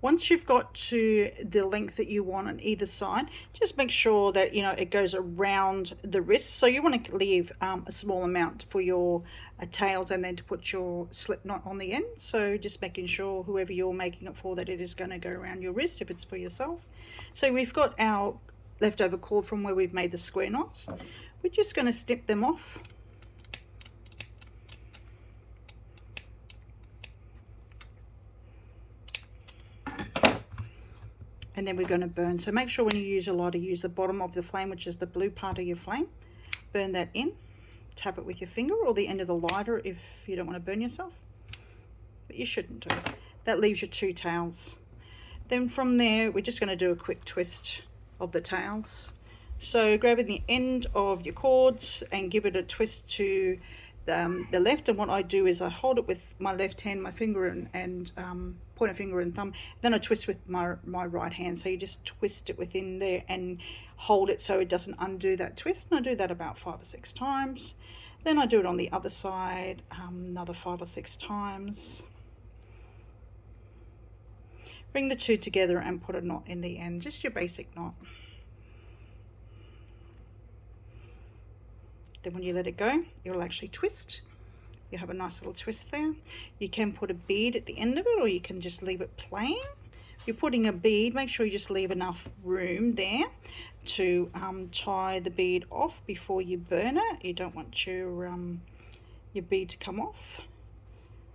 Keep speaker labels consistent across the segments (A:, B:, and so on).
A: Once you've got to the length that you want on either side, just make sure that it goes around the wrist. So you want to leave a small amount for your tails, and then to put your slip knot on the end. So just making sure, whoever you're making it for, that it is going to go around your wrist if it's for yourself. So we've got our leftover cord from where we've made the square knots. We're just going to snip them off. And then we're going to burn. So make sure when you use your lighter, use the bottom of the flame, which is the blue part of your flame. Burn that in. Tap it with your finger or the end of the lighter if you don't want to burn yourself. But you shouldn't do. That leaves your 2 tails. Then from there, we're just going to do a quick twist of the tails. So grabbing the end of your cords and give it a twist to the left, and what I do is I hold it with my left hand, my finger and pointer finger and thumb, then I twist with my right hand. So you just twist it within there and hold it so it doesn't undo that twist, and I do that about 5 or 6 times. Then I do it on the other side, another 5 or 6 times. Bring the 2 together and put a knot in the end, just your basic knot. Then when you let it go, it will actually twist. You have a nice little twist there. You can put a bead at the end of it, or you can just leave it plain. If you're putting a bead, make sure you just leave enough room there to tie the bead off before you burn it. You don't want your bead to come off.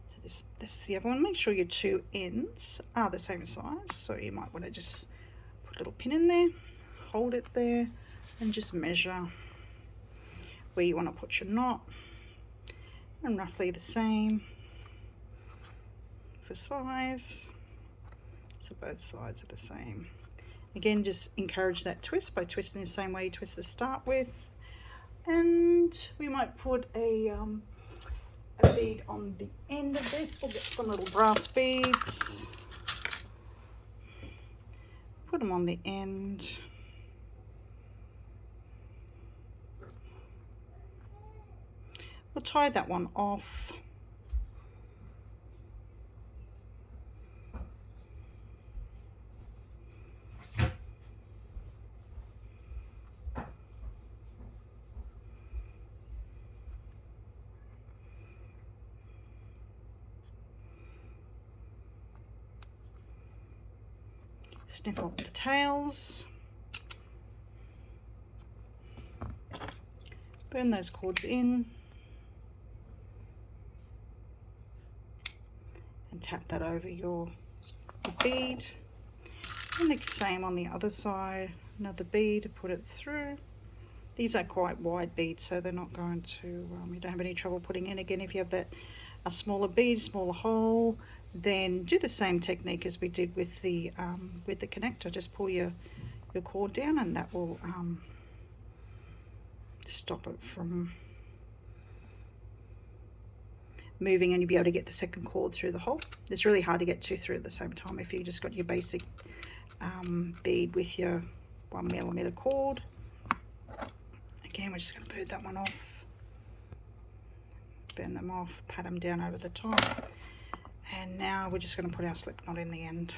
A: So this is the other one. Make sure your 2 ends are the same size. So you might want to just put a little pin in there, hold it there, and just measure where you want to put your knot, and roughly the same for size, so both sides are the same. Again, just encourage that twist by twisting the same way you twist to start with. And we might put a bead on the end of this. We'll get some little brass beads, put them on the end. We'll tie that one off. Snip off the tails. Burn those cords in. And tap that over your bead, and the same on the other side. Another bead, put it through. These are quite wide beads, so they're not going to you don't have any trouble putting in. Again, if you have a smaller bead, smaller hole, then do the same technique as we did with the connector. Just pull your cord down, and that will stop it from moving, and you'll be able to get the second cord through the hole. It's really hard to get 2 through at the same time if you just got your basic bead with your 1mm cord. Again, we're just going to burn that one off, burn them off, pat them down over the top, and now we're just going to put our slip knot in the end.